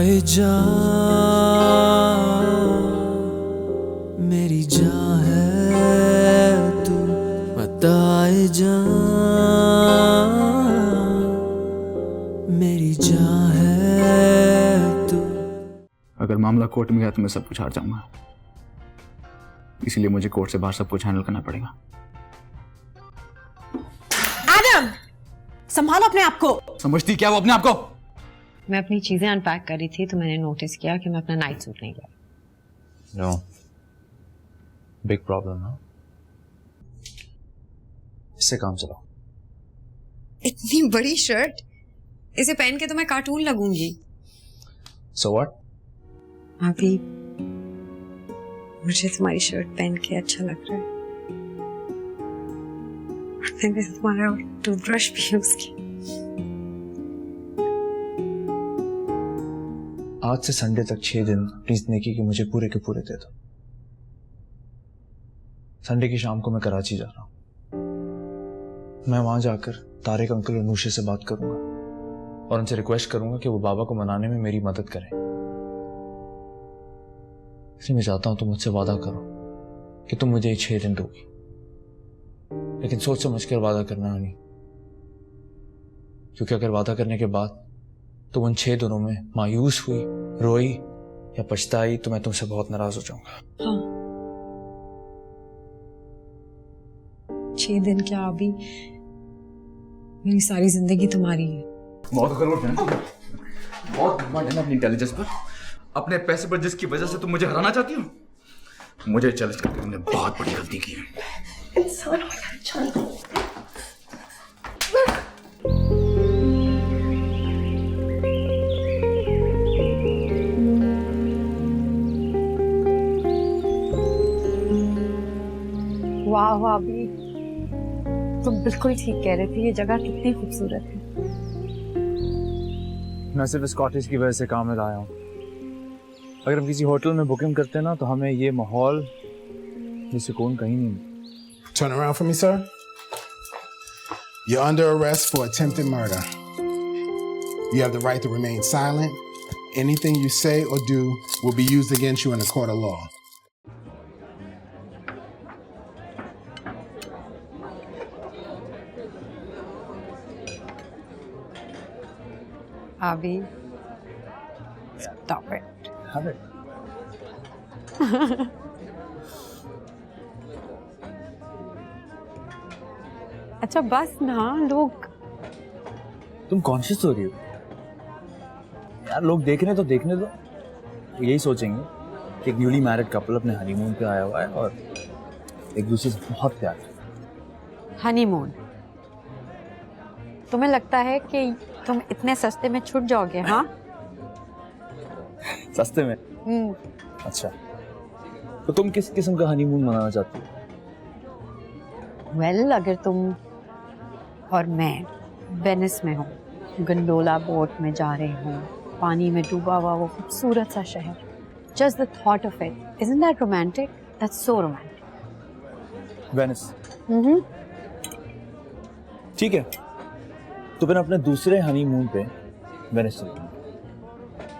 बताए जा मेरी जान है तू, बताए जा मेरी जान है तू। अगर मामला कोर्ट में गया तो मैं सब कुछ हार जाऊंगा, इसलिए मुझे कोर्ट से बाहर सब कुछ हैंडल करना पड़ेगा। एडम, संभालो अपने आप को। समझती क्या वो अपने आप को? मैं अपनी चीजें अनपैक कर रही थी तो मैंने नोटिस किया कि मैं अपना नाइट सूट नहीं लिया। नो, बिग प्रॉब्लम है। इससे काम चलाओ। इतनी बड़ी शर्ट, इसे पहन के तो मैं कार्टून लगूंगी। So what? अभी मुझे तुम्हारी शर्ट पहन के अच्छा लग रहा है। मैंने तुम्हारा टूथब्रश भी यूज किया। आज से संडे तक 6 दिन प्लीज नेकी कि मुझे पूरे के पूरे दे दो। संडे की शाम को मैं कराची जा रहा हूं। मैं वहां जाकर तारिक अंकल और नूशे से बात करूंगा और उनसे रिक्वेस्ट करूंगा कि वो बाबा को मनाने में मेरी मदद करें। इसलिए मैं चाहता हूं तुम मुझसे वादा करो कि तुम मुझे 6 दिन दोगी, लेकिन सोच समझ कर वादा करना नहीं, क्योंकि अगर वादा करने के बाद तो उन 6 दिनों में मायूस हुई, रोई या पछताई तो मैं तुमसे बहुत नाराज हो जाऊंगा। हाँ, 6 दिन क्या, अभी मेरी सारी जिंदगी तुम्हारी है। बहुत गलत है, बहुत घमंड है ना अपनी इंटेलिजेंस पर, अपने पैसे पर, जिसकी वजह से तुम मुझे हराना चाहती हो। मुझे चैलेंज करके तुमने बहुत बड़ी गलती की है। इंसान हो यार, चल। वाह भाभी, तुम बिल्कुल ठीक कह रहे थे, ये जगह कितनी खूबसूरत है। मैं सिर्फ इस कॉटेज की वजह से काम में लाया हूँ। अगर हम किसी होटल में बुकिंग करते ना तो हमें ये माहौल, ये सुकून कहीं नहीं मिलता। Turn around for me, sir. You're under arrest for attempted murder. You have the right to remain silent. Anything you say or do will be used against you in a court of law. अभी stop it. Have it. अच्छा बस ना, लोग। तुम conscious हो रही हो यार, लोग देखने तो देखने दो। तो यही सोचेंगे कि एक न्यूली मैरिड कपल अपने हनीमून पे आया हुआ है और एक दूसरे से बहुत प्यार है। हनीमून? तुम्हें लगता है कि तुम इतने सस्ते में छूट जाओगे? हाँ, सस्ते में? अच्छा, तो तुम किस किस्म का हनीमून मनाना चाहती हो? वेल, अगर तुम और मैं वेनिस में हूँ, गंडोला बोट में जा रहे हूँ, पानी में डूबा हुआ वो खूबसूरत सा शहर, just the thought of it, isn't that romantic? That's so romantic. Venice? ठीक है, तो फिर अपने दूसरे हनीमून पे वेनिस चलेंगे।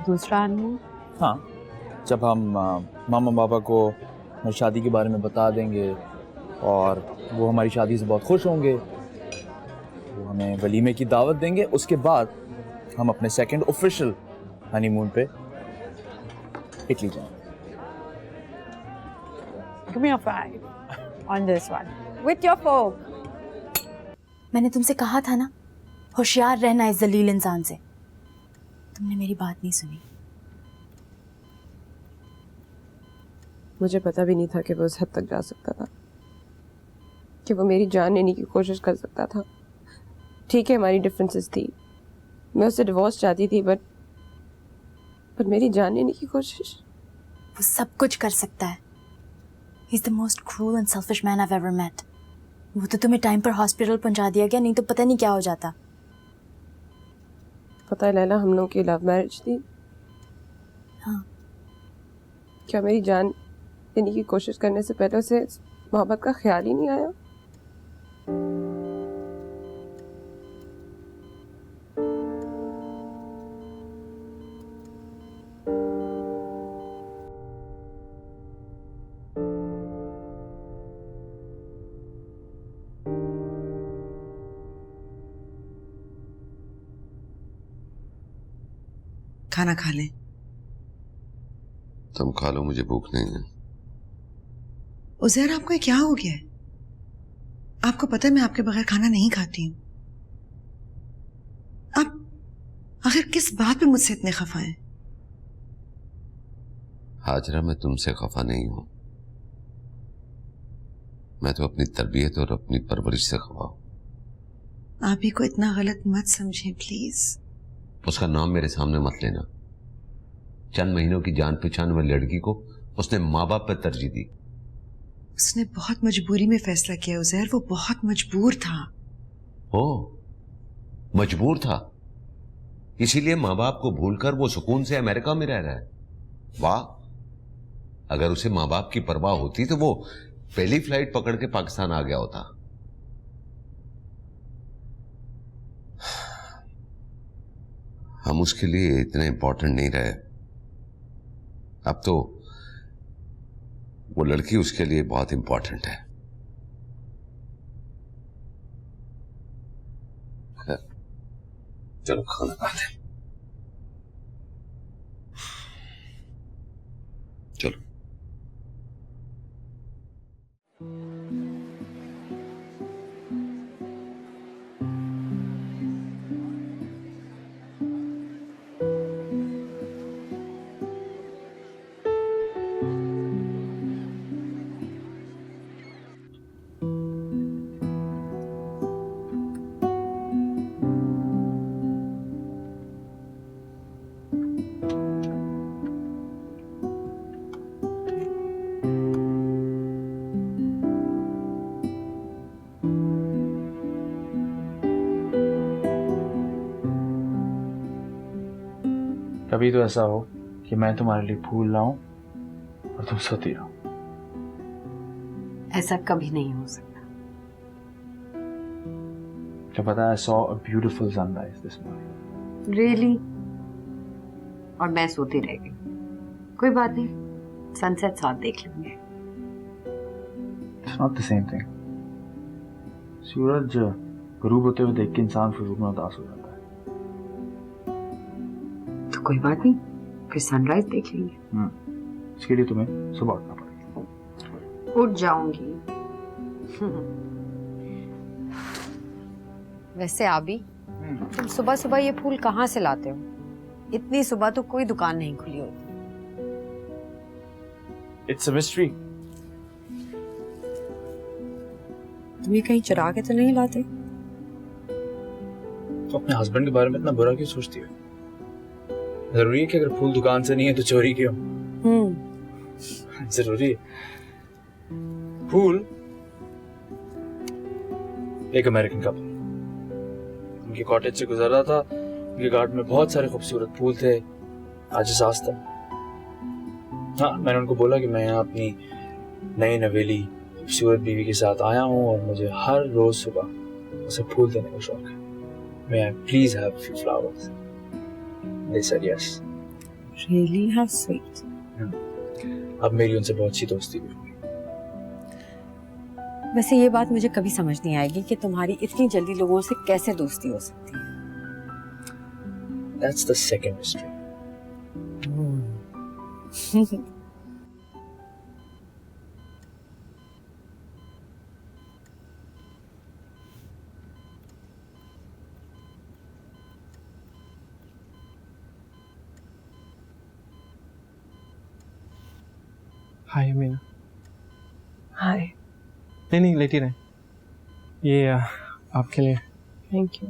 दूसरा हनीमून? हाँ, जब हम मामा बाबा को हमारी शादी के बारे में बता देंगे और वो हमारी शादी से बहुत खुश होंगे, वो हमें वलीमे की दावत देंगे, उसके बाद हम अपने सेकंड ऑफिशियल हनीमून पे इटली जाएंगे। Give me a 5 on this one with your folk. मैंने तुमसे कहा था ना, होशियार रहना इस जलील इंसान से। तुमने मेरी बात नहीं सुनी। मुझे पता भी नहीं था कि वो उस हद तक जा सकता था, कि वो मेरी जान लेने की कोशिश कर सकता था। ठीक है, हमारी डिफरेंसेस थी, मैं उससे डिवोर्स चाहती थी, बट मेरी जान लेने की कोशिश। वो सब कुछ कर सकता है। He's the most cruel and selfish man I've ever met. वो तो तुम्हें टाइम पर हॉस्पिटल पहुंचा दिया गया, नहीं तो पता नहीं क्या हो जाता। पता है लैला, हम लोगों की लव मैरिज थी। हाँ। क्या मेरी जान लेने की कोशिश करने से पहले उसे मोहब्बत का ख्याल ही नहीं आया? खाना खा लें। तुम खा लो, मुझे भूख नहीं है। उज़ैर, आपको ये क्या हो गया है? आपको पता है मैं आपके बगैर खाना नहीं खाती हूँ। आप आखिर किस बात पे मुझसे इतने खफा हैं? हाजरा, मैं तुमसे खफा नहीं हूं। मैं तो अपनी तरबियत और अपनी परवरिश से खफा हूं। आप ही को इतना गलत मत समझें प्लीज। उसका नाम मेरे सामने मत लेना। चंद महीनों की जान पहचान वाली लड़की को उसने माँ बाप पर तरजीह दी। उसने बहुत मजबूरी में फैसला किया उज़ैर, वो बहुत मजबूर था। ओ, मजबूर था, इसीलिए माँ बाप को भूलकर वो सुकून से अमेरिका में रह रहा है। वाह, अगर उसे माँ बाप की परवाह होती तो वो पहली फ्लाइट पकड़ के पाकिस्तान आ गया होता। हम उसके लिए इतने इंपॉर्टेंट नहीं रहे। अब तो वो लड़की उसके लिए बहुत इंपॉर्टेंट है। चलो खाना खाते हैं। चलो। कभी तो ऐसा हो कि मैं तुम्हारे लिए फूल लाऊं और तुम सोती रहो। ऐसा कभी नहीं हो सकता। क्या पता, I saw a beautiful sunrise this morning. Really? और मैं सोती रह गई। कोई बात नहीं, सनसेट साथ देख लेंगे। It's not the same thing. सूरज गरूब होते हुए देख के इंसान फिर में उदास हो जाता है। तो कोई बात नहीं, फिर सनराइज देख लेंगे। इसके लिए तुम्हें सुबह उठना पड़ेगा। उठ जाऊंगी। वैसे आबी, तुम सुबह सुबह ये फूल कहाँ से लाते हो? इतनी सुबह तो कोई दुकान नहीं खुली होती। It's a mystery. तुम ये कहीं चुरा के तो नहीं लाते? तो अपने हस्बैंड के बारे में इतना बुरा क्यों सोचती हो? जरूरी है कि अगर फूल दुकान से नहीं है तो चोरी क्यों? जरूरी है। फूल एक अमेरिकन कपल उनके कॉटेज से गुजर रहा था। उनके गार्डन में बहुत सारे खूबसूरत फूल थे। आज सास था। हाँ, मैंने उनको बोला कि मैं यहाँ अपनी नई नवेली खूबसूरत बीवी के साथ आया हूँ और मुझे हर रोज सुबह उसे फूल देने का शौक है। May I please have a few flowers? They said yes. Really? How sweet. अब मेरी उनसे बहुत अच्छी दोस्ती भी हुई। वैसे ये बात मुझे कभी समझ नहीं आएगी कि तुम्हारी इतनी जल्दी लोगों से कैसे दोस्ती हो सकती है। That's the second mystery. हाय अमीना। हाय। नहीं लेटी रहे। ये आपके लिए। Thank you.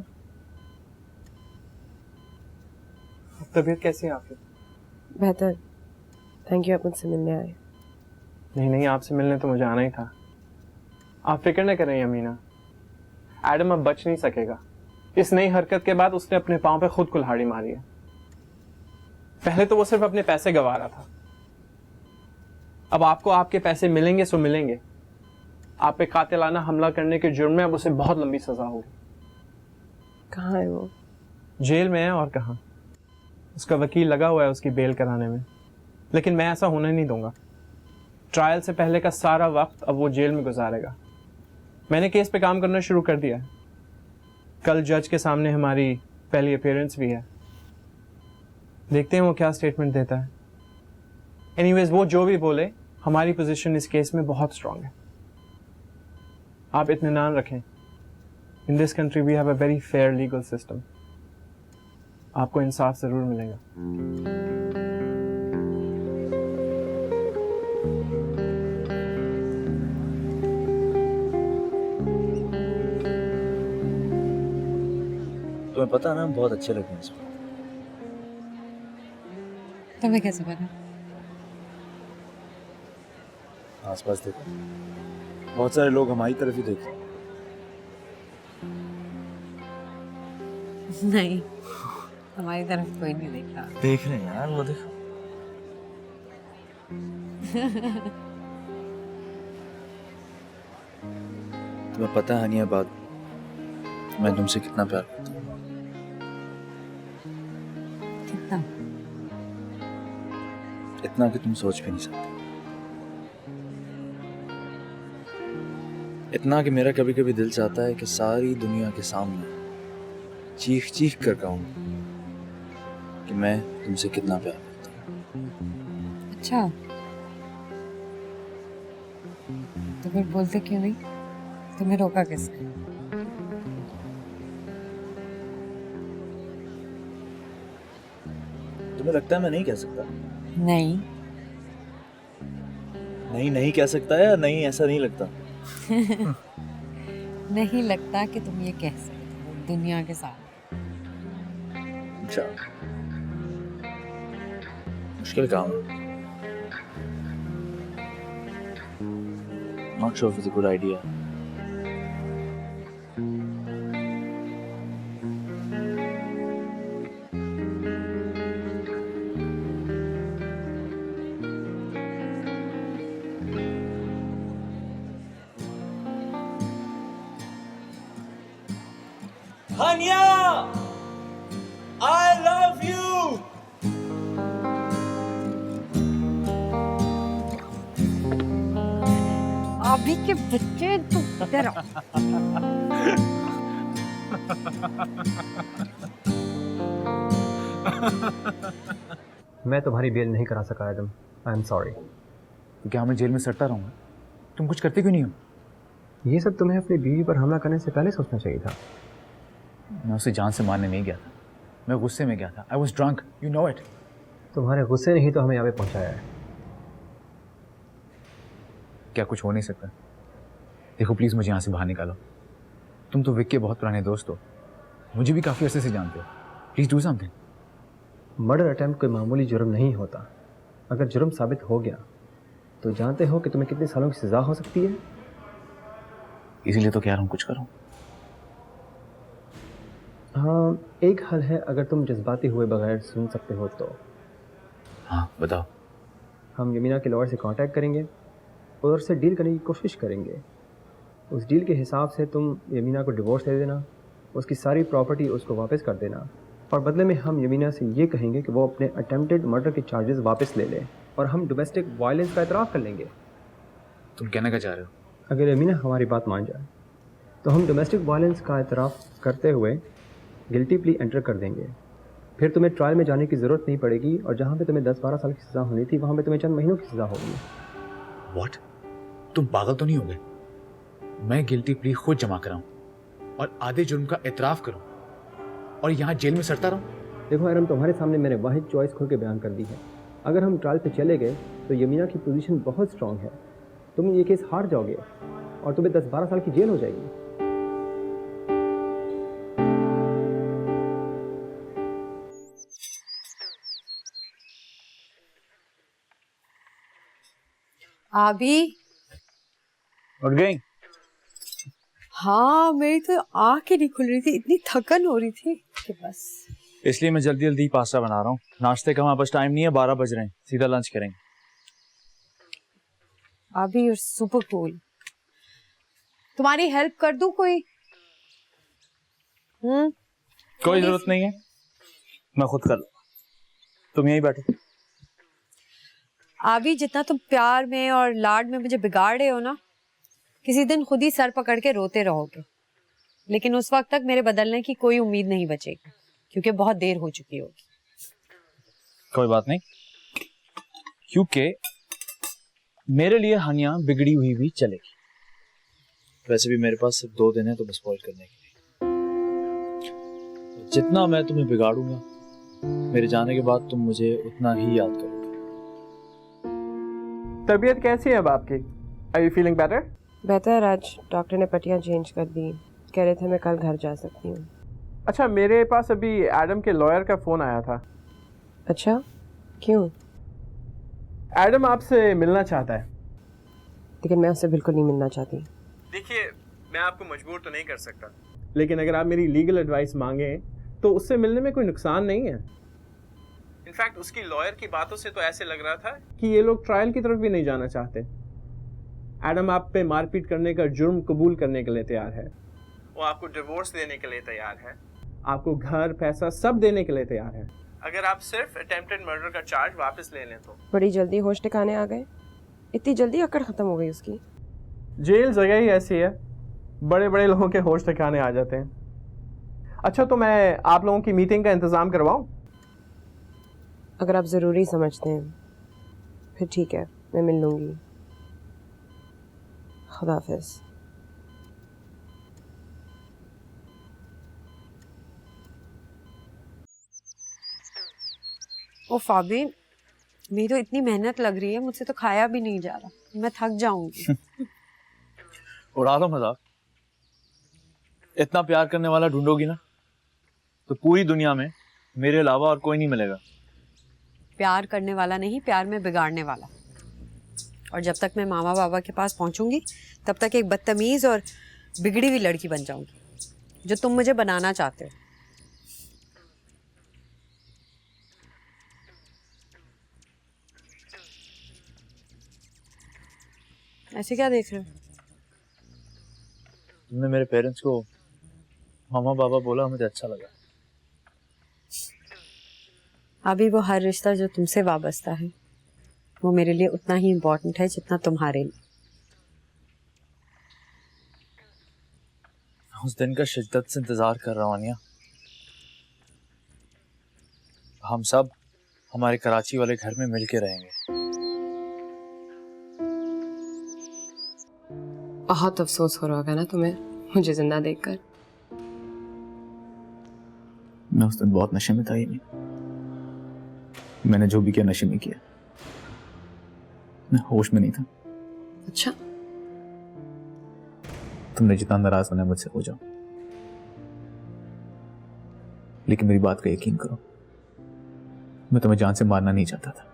तबीयत कैसी है आपकी? बेहतर। थैंक यू, आप मुझसे मिलने आए। नहीं, आपसे मिलने तो मुझे आना ही था। आप फिक्र न करें अमीना, एडम अब बच नहीं सकेगा। इस नई हरकत के बाद उसने अपने पांव पे खुद कुल्हाड़ी मारी है। पहले तो वो सिर्फ अपने पैसे गंवा रहा था, अब आपको आपके पैसे मिलेंगे सो मिलेंगे। आप पे कातिलाना हमला करने के जुर्म में अब उसे बहुत लंबी सजा होगी। कहाँ है वो? जेल में है, और कहाँ। उसका वकील लगा हुआ है उसकी बेल कराने में, लेकिन मैं ऐसा होने नहीं दूंगा। ट्रायल से पहले का सारा वक्त अब वो जेल में गुजारेगा। मैंने केस पे काम करना शुरू कर दिया है। कल जज के सामने हमारी पहली अपीयरेंस भी है। देखते हैं वो क्या स्टेटमेंट देता है। एनीवेज वो जो भी बोले, हमारी पोजीशन इस केस में बहुत स्ट्रांग है। आप इत्मीनान रखें। In this country we have a very fair legal system. आपको इंसाफ जरूर मिलेगा। तुम्हें पता है ना, हम बहुत अच्छे लगते हैं इसमें। तुम्हें कैसे पता? आसपास देखो, बहुत सारे लोग हमारी तरफ ही देखते हैं। नहीं, हमारी तरफ कोई नहीं देख रहा। देख रहे हैं यार, वो देखो। तुम्हें पता है हनिया बात, मैं तुमसे कितना प्यार करता हूँ। कितना? इतना कि तुम सोच भी नहीं सकते। इतना कि मेरा कभी कभी दिल चाहता है कि सारी दुनिया के सामने चीख चीख कर कहूं कि मैं तुमसे कितना प्यार करता हूं। अच्छा, तो फिर बोलते क्यों नहीं? तुम्हें रोका किसने? तुम्हें लगता है मैं नहीं कह सकता? नहीं। नहीं कह सकता है या नहीं, ऐसा नहीं लगता? नहीं लगता कि तुम ये कह सकते हो दुनिया के साथ। अच्छा, मुश्किल काम है। Not sure if it's a good idea. Hanya, I love you. अभी के बच्चे तू इधर आओ। मैं तुम्हारी बेल नहीं करा सका एडम, आई एम सॉरी। तो क्या मैं जेल में सड़ता रहूंगा? तुम कुछ करते क्यों नहीं हो? ये सब तुम्हें अपनी बीवी पर हमला करने से पहले सोचना चाहिए था। मैं उसे जान से मारने नहीं गया था, मैं गुस्से में गया था। I was drunk, you know it. तुम्हारे गुस्से ने ही तो हमें यहाँ पे पहुंचाया है। क्या कुछ हो नहीं सकता? देखो प्लीज मुझे यहाँ से बाहर निकालो। तुम तो विक के बहुत पुराने दोस्त हो, मुझे भी काफी अरसे से जानते हो। Please do something. Murder attempt कोई मामूली जुर्म नहीं होता। अगर जुर्म साबित हो गया तो जानते हो कि तुम्हें कितने सालों की सजा हो सकती है। इसीलिए तो कह रहा हूँ कुछ करो। हाँ, एक हल है अगर तुम जज्बाती हुए बगैर सुन सकते हो तो। हाँ बताओ। हम यमीना के लॉयर से कांटेक्ट करेंगे और उससे डील करने की कोशिश करेंगे। उस डील के हिसाब से तुम यमीना को डिवोर्स दे देना, उसकी सारी प्रॉपर्टी उसको वापस कर देना, और बदले में हम यमीना से ये कहेंगे कि वो अपने अटेम्प्टेड मर्डर के चार्जेस वापस ले ले, और हम डोमेस्टिक वायलेंस का एतराफ़ कर लेंगे। तुम कहना क्या चाह रहे हो? अगर यमीना हमारी बात मान जाए तो हम डोमेस्टिक वायलेंस का एतराफ़ करते हुए गिल्टी प्ली एंटर कर देंगे। फिर तुम्हें ट्रायल में जाने की ज़रूरत नहीं पड़ेगी, और जहाँ पे तुम्हें 10-12 साल की सज़ा होनी थी वहाँ पे तुम्हें चंद महीनों की सज़ा होगी। व्हाट? तुम पागल तो नहीं हो गए? मैं गिल्टी प्ली खुद जमा कराऊं और आधे जुर्म का एतराफ़ करूं और यहाँ जेल में सड़ता रहूं? देखो एरम, तुम्हारे सामने मैंने वाहिद चॉइस खुल के बयान कर दी है। अगर हम ट्रायल पे चले गए तो यमीना की पोजीशन बहुत स्ट्रांग है। तुम ये केस हार जाओगे और तुम्हें 10-12 साल की जेल हो जाएगी। अभी उठ गई? हाँ, मेरी तो आँख ही नहीं खुल रही थी, इतनी थकन हो रही थी कि बस। इसलिए मैं जल्दी जल्दी पास्ता बना रहा हूँ। नाश्ते का हमारे पास टाइम नहीं है, 12 बज रहे हैं, सीधा लंच करेंगे। अभी you're super cool। तुम्हारी हेल्प कर दूं कोई? कोई जरूरत नहीं है, मैं खुद कर लूँ। तुम यहीं बैठो। अभी जितना तुम प्यार में और लाड में मुझे बिगाड़ रहे हो ना, किसी दिन खुद ही सर पकड़ के रोते रहोगे। लेकिन उस वक्त तक मेरे बदलने की कोई उम्मीद नहीं बचेगी, क्योंकि बहुत देर हो चुकी होगी। कोई बात नहीं, क्योंकि मेरे लिए हानिया बिगड़ी हुई भी चलेगी। वैसे भी मेरे पास सिर्फ 2 दिन है तुम्हें स्पॉइल करने के लिए। जितना मैं तुम्हें बिगाड़ूंगा, मेरे जाने के बाद तुम मुझे उतना ही याद करोगे। तबीयत कैसी है अब आपकी? Are you feeling better? बेहतर। आज डॉक्टर ने पट्टियाँ चेंज कर दी, कह रहे थे मैं कल घर जा सकती हूँ। अच्छा, मेरे पास अभी एडम के लॉयर का फ़ोन आया था। अच्छा, क्यों? एडम आपसे मिलना चाहता है। लेकिन मैं उससे बिल्कुल नहीं मिलना चाहती। देखिए, मैं आपको मजबूर तो नहीं कर सकता, लेकिन अगर आप मेरी लीगल एडवाइस मांगें तो उससे मिलने में कोई नुकसान नहीं है। इनफैक्ट उसकी लॉयर की बातों से तो ऐसे लग रहा था कि ये लोग ट्रायल की तरफ भी नहीं जाना चाहते। एडम आप पे मारपीट करने का जुर्म कबूल करने के लिए तैयार है, वो आपको डिवोर्स देने के लिए तैयार है, आपको घर पैसा सब देने के लिए तैयार है, अगर आप सिर्फ अटेम्प्टेड मर्डर का चार्ज वापस ले लें तो। बड़ी जल्दी होश ठिकाने आ गए, इतनी जल्दी अकड़ खत्म हो गई उसकी। जेल जगह ही ऐसी है, बड़े बड़े लोगों के होश ठिकाने आ जाते हैं। अच्छा, तो मैं आप लोगों की मीटिंग का इंतज़ाम करवाऊं? अगर आप ज़रूरी समझते हैं फिर ठीक है, मैं मिल लूँगी। खुदा हाफिज़। ओ फाबी, मेरी तो इतनी मेहनत लग रही है, मुझसे तो खाया भी नहीं जा रहा, मैं थक जाऊंगी। उड़ा दो मजाक। इतना प्यार करने वाला ढूंढोगी ना तो पूरी दुनिया में मेरे अलावा और कोई नहीं मिलेगा। प्यार करने वाला नहीं, प्यार में बिगाड़ने वाला। और जब तक मैं मामा बाबा के पास पहुंचूंगी तब तक एक बदतमीज और बिगड़ी हुई लड़की बन जाऊंगी, जो तुम मुझे बनाना चाहते हो। ऐसे क्या देख रहे हो? तुमने मेरे पेरेंट्स को मामा बाबा बोला, मुझे अच्छा लगा। अभी वो हर रिश्ता जो तुमसे वाबस्ता है वो मेरे लिए उतना ही इम्पोर्टेंट है जितना तुम्हारे लिए। उस दिन का शिद्दत से इंतजार कर रहा हूं अनिया। हम सब हमारे कराची वाले घर में मिलके रहेंगे। बहुत अफसोस हो रहा होगा ना तुम्हें मुझे जिंदा देखकर। मैं उस दिन बहुत नशे में था। ही मैंने जो भी किया नशे में किया, मैं होश में नहीं था। अच्छा, तुमने जितना नाराज होना है मुझसे हो जाओ, लेकिन मेरी बात का यकीन करो, मैं तुम्हें जान से मारना नहीं चाहता था।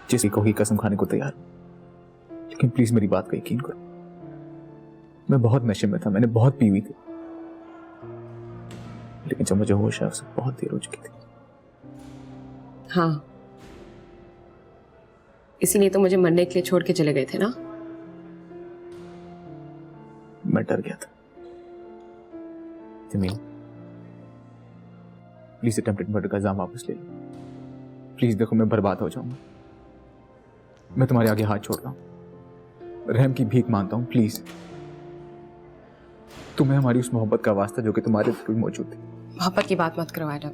जिसकी कोई कसम खाने को तैयार हूं, लेकिन प्लीज मेरी बात का यकीन करो, मैं बहुत नशे में था, मैंने बहुत पी हुई थी, लेकिन जब मुझे होश आया उससे बहुत देर हो चुकी थी। हाँ, इसीलिए तो मुझे मरने के लिए छोड़ के चले गए थे ना। मैं डर गया था। जमीन, प्लीज अटेम्प्टेड मर्डर का इल्जाम वापस ले लो। प्लीज देखो, मैं बर्बाद हो जाऊंगा। मैं तुम्हारे आगे हाथ छोड़ रहा हूं, रहम की भीख मांगता हूं। प्लीज, तुम्हें हमारी उस मोहब्बत का वास्ता जो कि तुम्हारे दिल में मौजूद थी। मोहब्बत की बात मत करो एडम,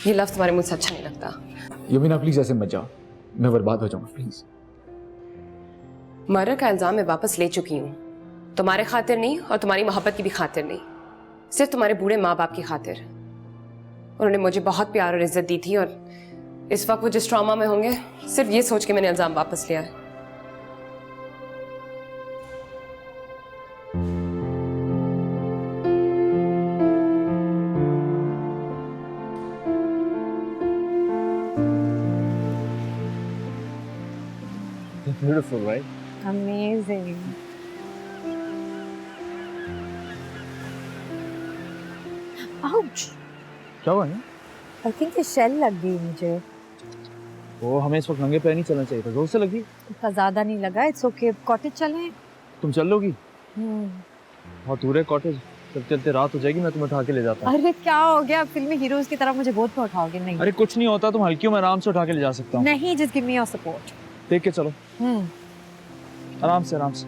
ये लफ्ज तुम्हारे मुझसे अच्छा नहीं लगता। यमीना प्लीज ऐसे मत जाओ, मैं बर्बाद हो जाऊंगा। प्लीज। मर्डर का इल्जाम मैं वापस ले चुकी हूँ, तुम्हारे खातिर नहीं और तुम्हारी मोहब्बत की भी खातिर नहीं, सिर्फ तुम्हारे बूढ़े माँ बाप की खातिर। उन्होंने मुझे बहुत प्यार और इज्जत दी थी और इस वक्त वो जिस ट्रॉमा में होंगे, सिर्फ ये सोच के मैंने इल्जाम वापस लिया है। Beautiful, right? Amazing. Ouch! क्या हुआ है? I think ये शेल लग गई मुझे। वो हमें इस वक्त नंगे पैर नहीं चलना चाहिए था, जोर से लगी। इतना ज्यादा नहीं लगा, इट्स ओके। कॉटेज चलें? तुम चल लोगी? बहुत दूर है कॉटेज, चलते चलते रात हो जाएगी, मैं तुम्हें उठा के ले जाता हूँ। अरे क्या हो गया, फिल्मी हीरोज की तरह मुझे बहुत पे उठाओगे? नहीं। अरे कुछ नहीं होता, तुम हल्की हो, मैं आराम से उठा के ले जा सकता हूँ। नहीं, just give me your support. देख के चलो। आराम से आराम से।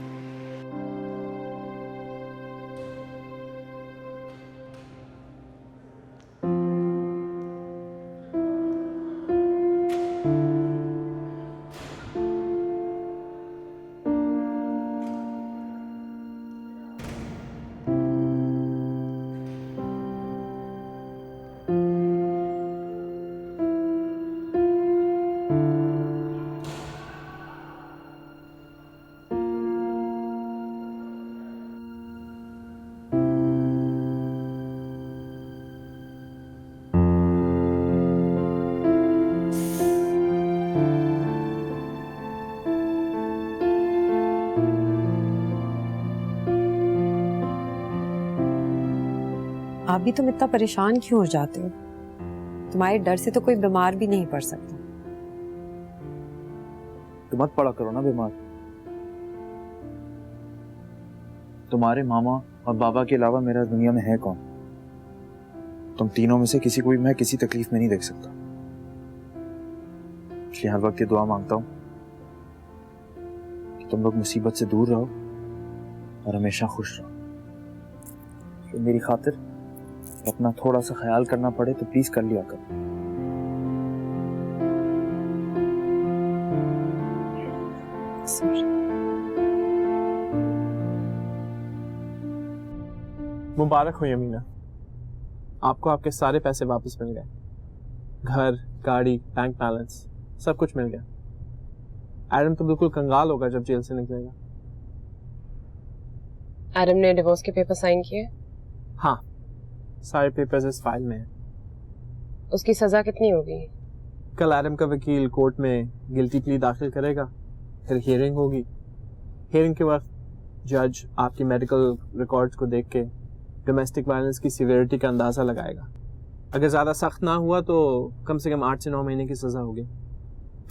आप भी तुम इतना परेशान क्यों हो जाते हो? तुम्हारे डर से तो कोई बीमार भी नहीं पड़ सकता। तो मत पड़ा करो ना बीमार। तुम्हारे मामा और बाबा के अलावा मेरा दुनिया में है कौन? तुम तीनों में से किसी को भी मैं किसी तकलीफ में नहीं देख सकता। इसलिए हर वक्त ये दुआ मांगता हूं कि तुम लोग मुसीबत से दूर रहो और हमेशा खुश रहो। तो मेरी खातिर अपना थोड़ा सा ख्याल करना पड़े तो प्लीज कर लिया करो। मुबारक हो यमीना, आपको आपके सारे पैसे वापस मिल गए। घर, गाड़ी, बैंक बैलेंस सब कुछ मिल गया। एडम तो बिल्कुल कंगाल होगा जब जेल से निकलेगा। एडम ने डिवोर्स के पेपर साइन किए? हाँ, सारे पेपर्स इस फाइल में हैं। उसकी सजा कितनी होगी? कल एडम का वकील कोर्ट में गिल्टी प्ली दाखिल करेगा, फिर हियरिंग होगी। हियरिंग के वक्त जज आपकी मेडिकल रिकॉर्ड्स को देख के डोमेस्टिक वायलेंस की सीवियरिटी का अंदाजा लगाएगा। अगर ज़्यादा सख्त ना हुआ तो कम से कम 8 से 9 महीने की सज़ा होगी,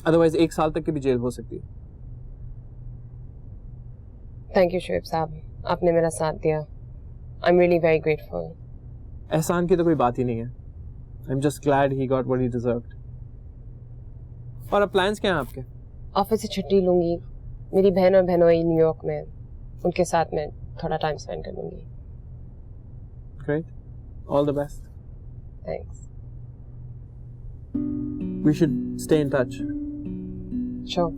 अदरवाइज 1 साल तक की भी जेल हो सकती है। थैंक यू शुएब साहब, आपने मेरा साथ दिया। आई एम रियली वेरी ग्रेटफुल। एहसान की तो कोई बात ही नहीं है। I am just glad he got what he deserved. और अब प्लान्स क्या हैं आपके? ऑफिस से छुट्टी लूंगी। मेरी बहन और बहनोई न्यूयॉर्क में, उनके साथ मैं थोड़ा टाइम स्पेंड कर लूंगी। Great, all the best. Thanks. We should stay in touch. Sure.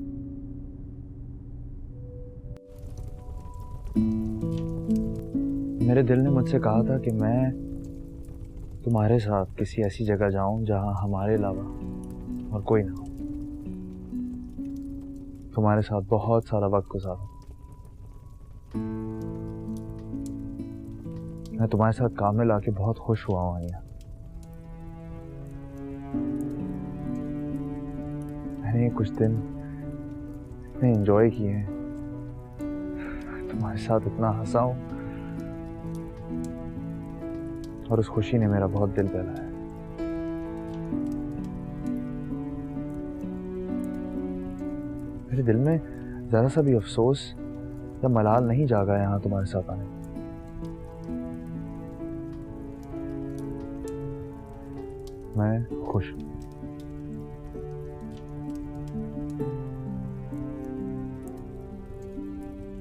मेरे दिल ने मुझसे कहा था कि मैं तुम्हारे साथ किसी ऐसी जगह जाऊं जहां हमारे अलावा और कोई ना हो। तुम्हारे साथ बहुत सारा वक्त गुजारूं। मैं तुम्हारे साथ काम में लाके बहुत खुश हुआ हूं आनिया। मैंने कुछ दिन इतने एंजॉय किए हैं, तुम्हारे साथ इतना हंसा हूं और उस खुशी ने मेरा बहुत दिल बहलाया। मेरे दिल में जरा सा भी अफसोस या मलाल नहीं जागा यहां तुम्हारे साथ आने। मैं खुश हूं।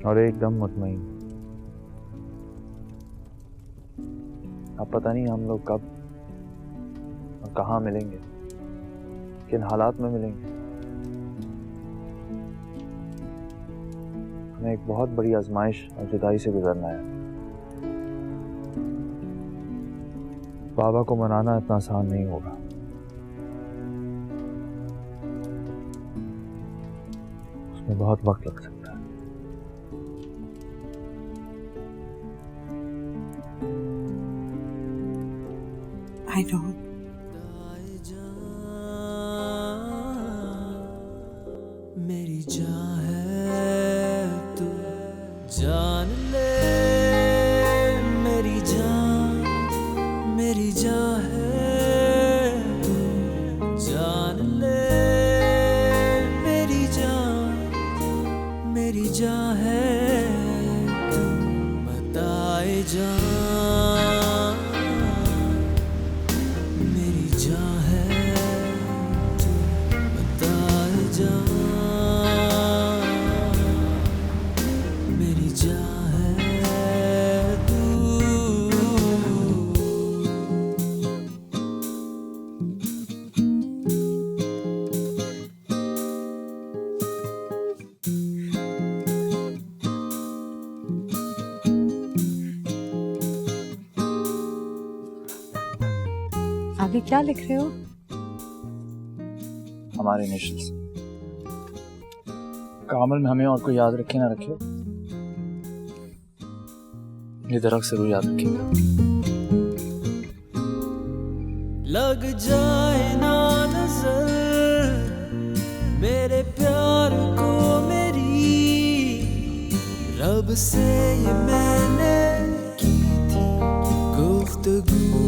और एकदम मुतमईन। अब पता नहीं हम लोग कब और कहाँ मिलेंगे, किन हालात में मिलेंगे। हमें एक बहुत बड़ी आजमाइश और जुदाई से गुजरना है। बाबा को मनाना इतना आसान नहीं होगा। उसमें बहुत वक्त लग सकता है। I know. मेरी जान है तू, जान ले मेरी जान है तू, जान ले मेरी जान है तू, बताए जान अभी क्या लिख रहे हो? हमारे इनिशियल्स। कामल में हमें और कोई याद रखे ना रखे, ये दरख्त जरूर याद रखेगा। लग जाए ना नजर मेरे प्यार को मेरी, रब से ये मैंने की थी गुफ्तगू।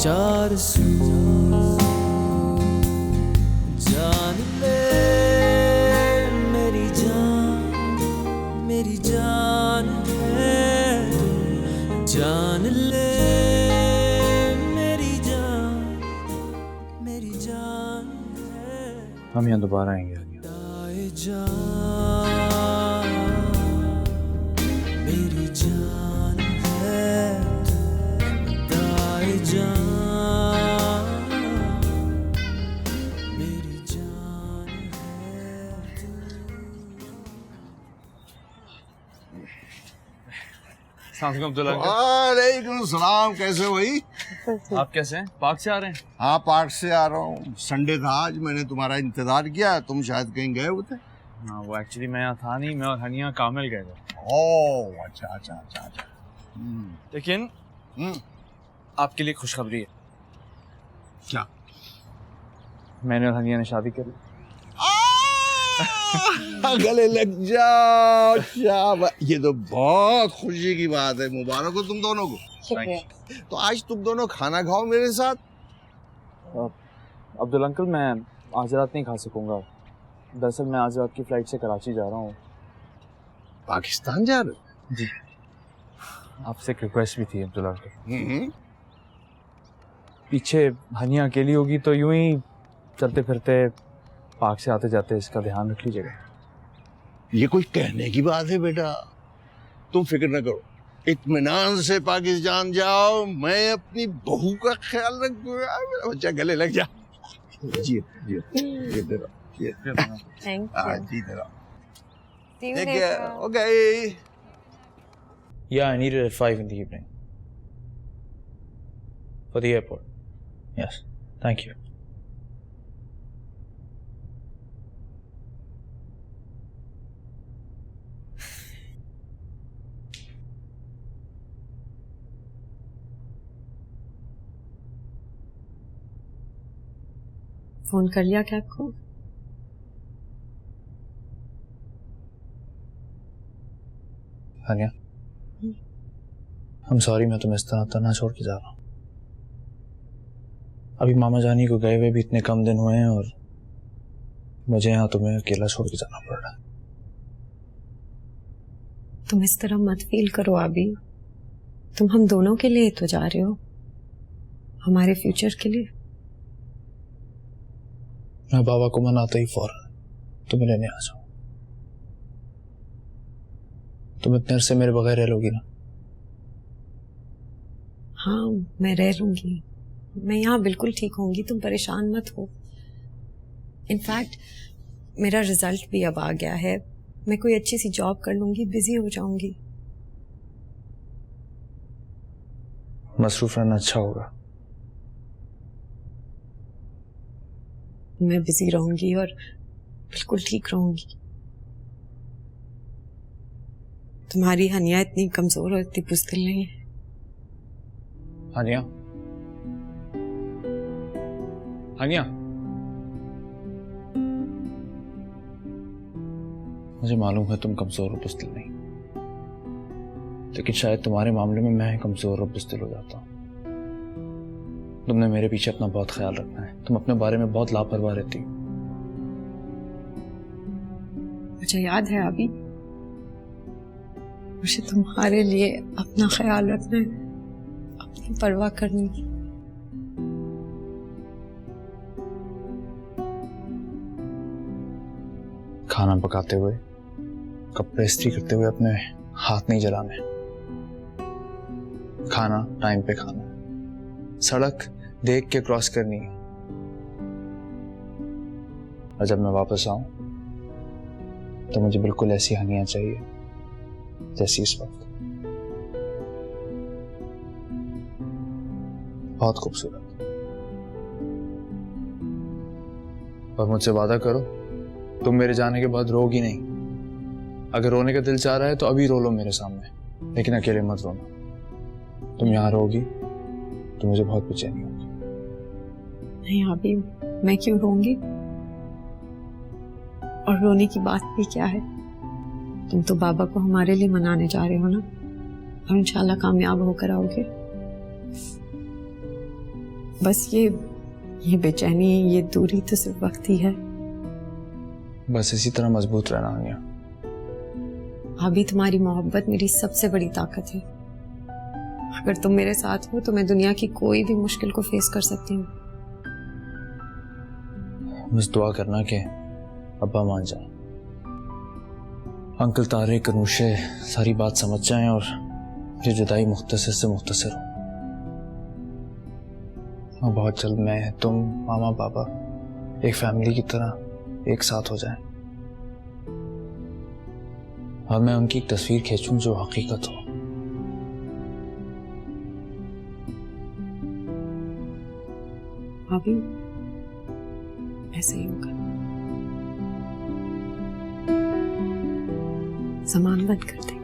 चार सू जान ले मेरी जान है तू, जान ले मेरी जान है। हम यहाँ दोबारा आएंगे दाए जान मेरी जान है तू, दाए जान मेरी जान है तू। वालेकुम सलाम, कैसे हो भाई? आप कैसे हैं? पार्क से आ रहे हैं? हाँ, पार्क से आ रहा हूँ। संडे था आज, मैंने तुम्हारा इंतजार किया। तुम शायद कहीं गए होते। हाँ, वो एक्चुअली मैं यहाँ था नहीं, मैं और हनिया कामिल गए थे। ओह अच्छा अच्छा अच्छा अच्छा। लेकिन आपके लिए खुशखबरी है। क्या? मैंने और हनिया ने शादी कर ली। गले लग जाओ। अच्छा, ये तो बहुत खुशी की बात है। मुबारक हो तुम दोनों को। तो आज तुम दोनों खाना खाओ मेरे साथ। अब्दुल अंकल, मैं आज रात नहीं खा सकूंगा। दरअसल मैं आज रात की फ्लाइट से कराची जा रहा हूँ। पाकिस्तान जा रहे हो? जी। आपसे एक रिक्वेस्ट भी थी अब्दुल अंकल। पीछे हनिया अकेली होगी तो यूं ही चलते फिरते पार्क से आते जाते इसका ध्यान रख लीजिएगा। ये कोई कहने की बात है बेटा, तुम फिक्र न करो। इत्मीनान से पाकिस्तान जाओ, मैं अपनी बहू का ख्याल रखूंगा। मेरा बच्चा गले लग जा। जी जी ये तेरा थैंक जी तेरा। You. Okay. Yeah, I need it at 5 in the evening. For the airport. Yes, thank you. Phone कर लिया क्या आपको? हनिया, I'm sorry, मैं तुम्हें इस तरह तना छोड़ के जा रहा हूँ। अभी मामा जानी को गए हुए भी इतने कम दिन हुए हैं और मुझे यहाँ तुम्हें अकेला छोड़ के जाना पड़ रहा है। तुम इस तरह मत फील करो अभी। तुम हम दोनों के लिए तो जा रहे हो, हमारे फ्यूचर के लिए। मैं बाबा को मनाता ही फौरन तुम्हें लेने आ जाऊं। तुम इतने अरसे मेरे बगैर रह लोगी ना? हाँ, मैं रह लूंगी। मैं यहाँ बिल्कुल ठीक होंगी, तुम परेशान मत हो। इनफैक्ट मेरा रिजल्ट भी अब आ गया है। मैं कोई अच्छी सी जॉब कर लूंगी, बिजी हो जाऊंगी। मसरूफ रहना अच्छा होगा। मैं बिजी रहूंगी और बिल्कुल ठीक रहूंगी। तुम्हारी हनिया इतनी कमजोर और इतनी बुज़दिल नहीं है। हनिया, हनिया, मुझे मालूम है तुम कमजोर और बुज़दिल नहीं, लेकिन शायद तुम्हारे मामले में मैं कमजोर और बुज़दिल हो जाता हूँ। तुमने मेरे पीछे अपना बहुत ख्याल रखना है। तुम अपने बारे में बहुत लापरवाह रहती हो। मुझे याद है अभी, मुझे तुम्हारे लिए अपना ख्याल रखना है, अपनी परवाह करनी है। खाना पकाते हुए, कपड़े इस्त्री करते हुए अपने हाथ नहीं जलाने। खाना टाइम पे खाना, सड़क देख के क्रॉस करनी है। और जब मैं वापस आऊं तो मुझे बिल्कुल ऐसी हनिया चाहिए जैसी इस वक्त। बहुत खूबसूरत। और मुझसे वादा करो, तुम मेरे जाने के बाद रोगी नहीं। अगर रोने का दिल चाह रहा है तो अभी रो लो मेरे सामने, लेकिन अकेले मत रोना। तुम यहाँ रोगी तो मुझे बहुत बेचैनी होगी। नहीं अभी मैं क्यों रोऊंगी? और रोने की बात भी क्या है? तुम तो बाबा को हमारे लिए मनाने जा रहे हो ना, और इंशाल्लाह कामयाब होकर आओगे। बस ये बेचैनी, ये दूरी तो सिर्फ वक्त ही है। बस इसी तरह मजबूत रहना आनिया। अभी तुम्हारी मोहब्बत मेरी सबसे बड़ी ताकत है। अगर तुम मेरे साथ हो तो मैं दुनिया की कोई भी मुश्किल को फेस कर सकती हूँ। बस दुआ करना कि अब्बा मान जाए, अंकल तारिक अनुशे सारी बात समझ जाएं और ये जुदाई मुख्तसर से मुख्तसर हो। और बहुत जल्द मैं, तुम, मामा, पापा एक फैमिली की तरह एक साथ हो जाएं और मैं उनकी एक तस्वीर खींचूं जो हकीकत हो। अभी ऐसे ही होगा। सामान बंद कर दे।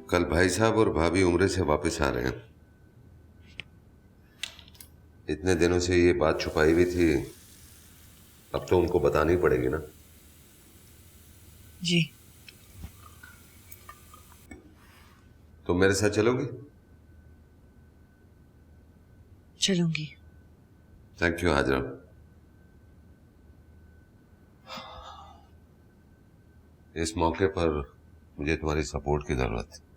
कल भाई साहब और भाभी उम्रे से वापस आ रहे हैं। इतने दिनों से ये बात छुपाई हुई थी, अब तो उनको बतानी पड़ेगी ना। जी। तुम मेरे साथ चलोगी? चलूंगी। Thank you Hajra. इस मौके पर मुझे तुम्हारी सपोर्ट की जरूरत है।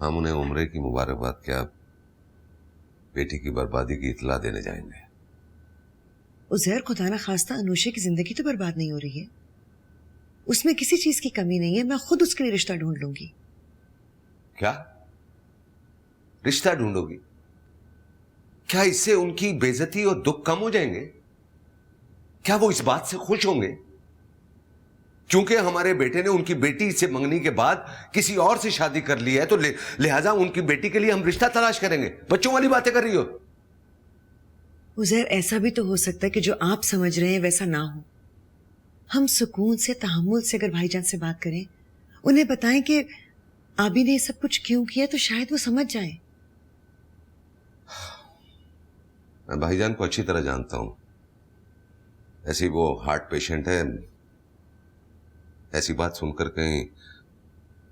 हम उन्हें उम्रे की मुबारकबाद क्या, बेटी की बर्बादी की इतला देने जाएंगे। उज़ैर, खुदा ना खास्ता अनुशे की जिंदगी तो बर्बाद नहीं हो रही है, उसमें किसी चीज की कमी नहीं है। मैं खुद उसके लिए रिश्ता ढूंढ लूंगी। क्या रिश्ता ढूंढोगी? क्या इससे उनकी बेइज्जती और दुख कम हो जाएंगे? क्या वो इस बात से खुश होंगे क्योंकि हमारे बेटे ने उनकी बेटी से मंगनी के बाद किसी और से शादी कर ली है, तो लिहाजा उनकी बेटी के लिए हम रिश्ता तलाश करेंगे? बच्चों वाली बातें कर रही हो। उज़ैर, ऐसा भी तो हो सकता है कि जो आप समझ रहे हैं वैसा ना हो। हम सुकून से, तहम्मुल से अगर भाईजान से बात करें, उन्हें बताएं कि आबी ने सब कुछ क्यों किया, तो शायद वो समझ जाए। मैं भाईजान को अच्छी तरह जानता हूं। ऐसी वो हार्ट पेशेंट है, ऐसी बात सुनकर कहीं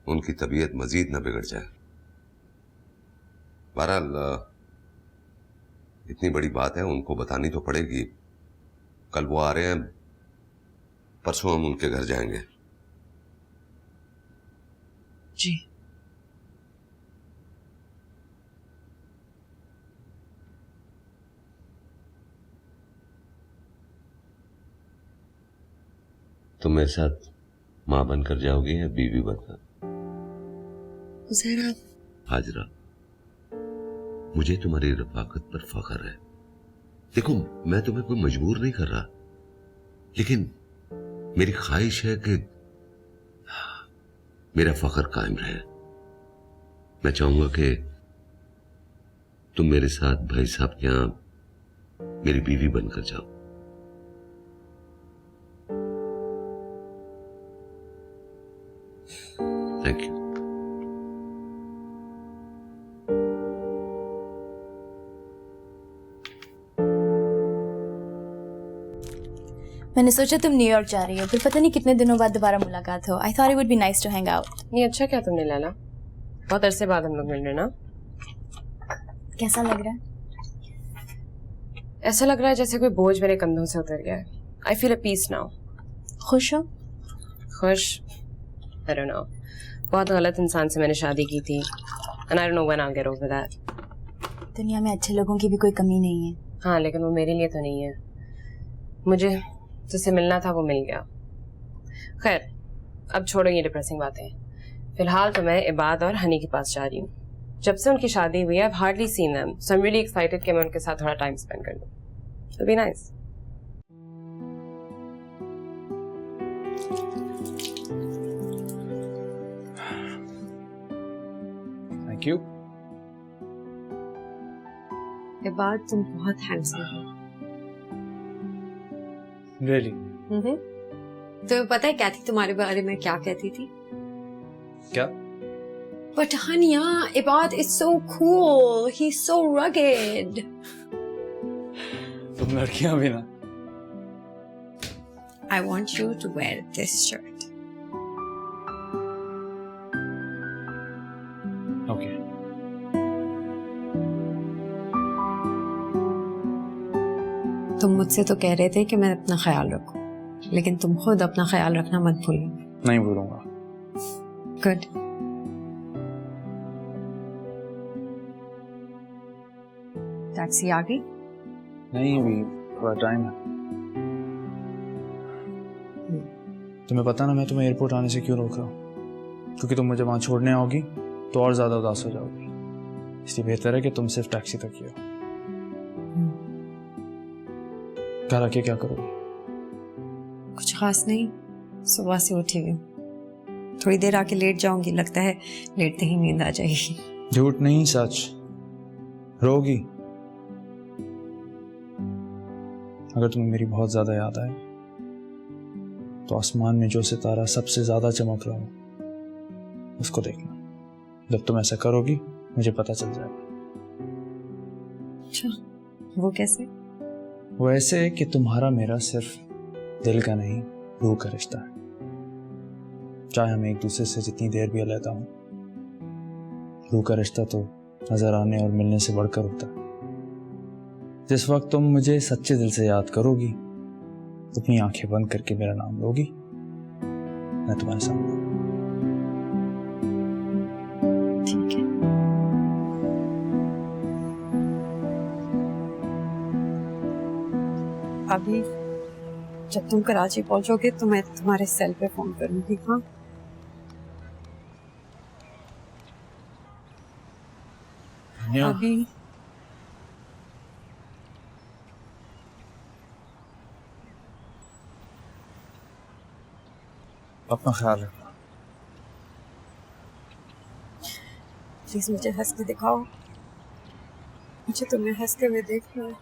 उनकी तबीयत मजीद न बिगड़ जाए। बहरहाल इतनी बड़ी बात है, उनको बतानी तो पड़ेगी। कल वो आ रहे हैं, परसों हम उनके घर जाएंगे। जी। तुम मेरे साथ मां बनकर जाओगी या बीवी बनकर? उज़ैर, हाजरा, मुझे तुम्हारी रफाकत पर फख्र है। देखो, मैं तुम्हें कोई मजबूर नहीं कर रहा, लेकिन मेरी ख्वाहिश है कि मेरा फख्र कायम रहे। मैं चाहूंगा कि तुम मेरे साथ भाई साहब के यहां मेरी बीवी बनकर जाओ। Thank you. मैंने सोचा तुम न्यूयॉर्क जा रही हो, फिर पता नहीं कितने दिनों बाद दोबारा मुलाकात हो। I thought it would be nice to hang out. ये अच्छा क्या तुमने लाला, बहुत अरसे बाद हम लोग मिल रहे ना। कैसा लग रहा है? ऐसा लग रहा है जैसे कोई बोझ मेरे कंधों से उतर गया है। I feel a peace now. खुश हो? खुश? आई डोंट नो, बहुत गलत इंसान से मैंने शादी की थी and I don't know when I will get over that. दुनिया में अच्छे लोगों की भी कोई कमी नहीं है। हाँ, लेकिन वो मेरे लिए तो नहीं है। मुझे जिससे मिलना था वो मिल गया। खैर, अब छोड़ो ये डिप्रेसिंग बातें। फिलहाल तो मैं इबाद और हनी के पास जा रही हूँ। जब से उनकी शादी हुई है, I have hardly seen them, so I am really excited कि मैं उनके साथ थोड़ा टाइम स्पेंड कर लूँ। It will be nice. Thank you. Ibad, तुम बहुत हैंडसम हो। रियली? तुम्हें पता है कैथी तुम्हारे बारे में क्या कहती थी? क्या? But Hania, Ibad is so cool. He's so rugged. तुम लड़कियां भी ना। I want you to wear this shirt. Okay तुम मुझसे तो कह रहे थे कि मैं अपना ख्याल रखूं, लेकिन तुम खुद अपना ख्याल रखना मत भूलना। नहीं भूलूंगा। गुड। टैक्सी आ गई? नहीं, अभी थोड़ा टाइम है। तुम्हें पता ना मैं तुम्हें एयरपोर्ट आने से क्यों रोक रहा हूँ? क्योंकि तुम मुझे वहां छोड़ने आओगी तो और ज्यादा उदास हो जाओगी, इसलिए बेहतर है कि तुम सिर्फ टैक्सी तक ही हो। घर आके क्या करोगी? कुछ खास नहीं, सुबह से उठी हुई हूँ। थोड़ी देर आके लेट जाऊंगी, लगता है लेटते ही नींद आ जाएगी। झूठ नहीं, सच। रोगी? अगर तुम्हें मेरी बहुत ज्यादा याद आए तो आसमान में जो सितारा सबसे ज्यादा चमक रहा हो उसको देखना। जब तुम ऐसा करोगी मुझे पता चल जाएगा। अच्छा, वो कैसे? वो ऐसे कि तुम्हारा मेरा सिर्फ दिल का नहीं, रूह का रिश्ता है। चाहे हम एक दूसरे से जितनी देर भी अलग हों, रूह का रिश्ता तो नजर आने और मिलने से बढ़कर होता है। जिस वक्त तुम मुझे सच्चे दिल से याद करोगी, अपनी आंखें बंद करके मेरा नाम लोगी, मैं तुम्हारे सामने। ठीक है। अभी जब तुम कराची पहुंचोगे तो मैं तुम्हारे सेल पे फोन करूंगी। हाँ, अभी अपना ख्याल रखना। प्लीज मुझे हंस के दिखाओ, मुझे तुम्हें हंसते हुए देखना है।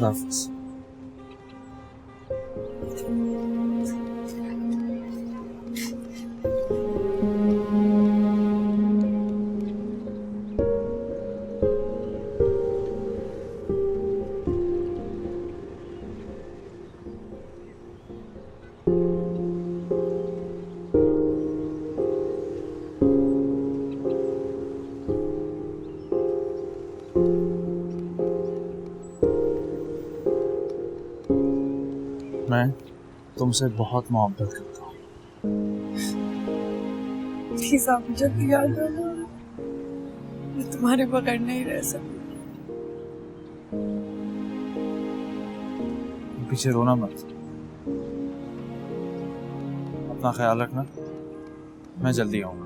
हाफिज़। मैं तुमसे बहुत मोहब्बत करता हूँ। प्लीज आप जल्दी आ जाना, मैं तुम्हारे बगैर नहीं रह सकती। पीछे रोना मत, अपना ख्याल रखना, मैं जल्दी आऊंगा।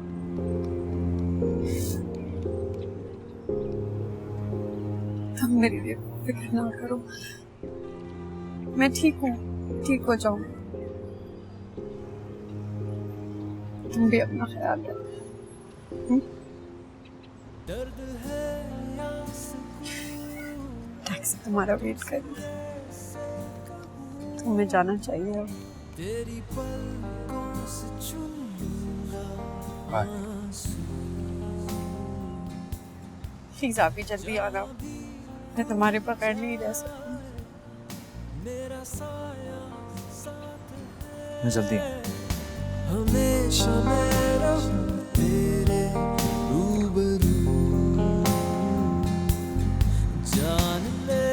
तुम मेरी लिए फिक्र ना करो, मैं ठीक हूँ, ठीक हो जाऊंगी। तुम भी अपना ख्याल रखो। टैक्सी तुम्हारा वेट कर रही है, तुम्हें जाना चाहिए अब। प्लीज आप भी जल्दी आना, मैं तुम्हारे बगैर नहीं रह सकती। मैं जल्दी हमेशा मैं रहूं तेरे रूबरू, जान ले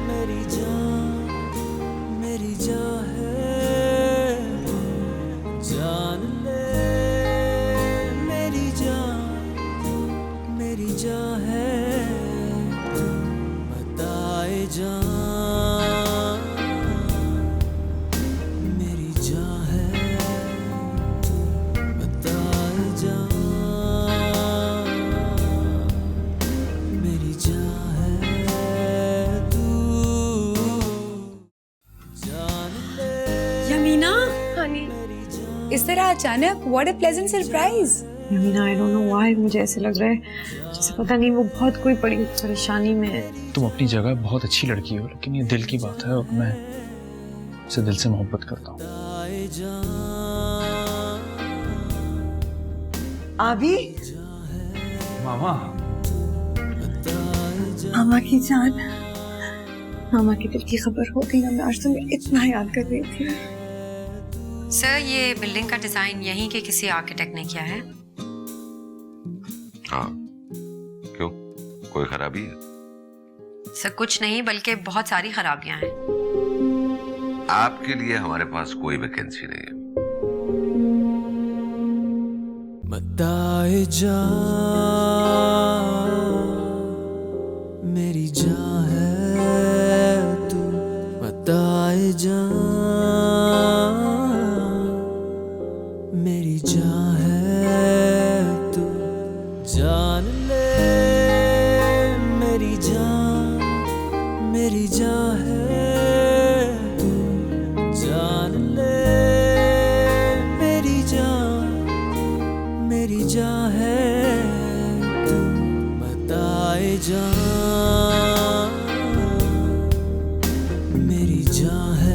मेरी जान है, जान ले मेरी जान है, बताए जान इस तरह अचानक, what a pleasant surprise. Meena I don't know why मुझे ऐसे लग रहा है जैसे पता नहीं वो बहुत कोई बड़ी परेशानी में है। तुम अपनी जगह बहुत अच्छी लड़की हो, लेकिन ये दिल की बात है और मैं इसे दिल से मोहब्बत करता हूँ। आबी, मामा, मामा की जान, मामा की दिल की खबर हो गई ना, मैं आज तुम्हें इतना याद कर रही थी। सर ये बिल्डिंग का डिजाइन यहीं के किसी आर्किटेक्ट ने किया है? हाँ, क्यों, कोई खराबी है? सर कुछ नहीं, बल्कि बहुत सारी खराबियां हैं। आपके लिए हमारे पास कोई वैकेंसी नहीं है। बताए जा मेरी जान है तू, बताए जा मेरी जान है तू, जान ले मेरी जान है तू, जान ले मेरी जान है तू, बताए जा मेरी जान है।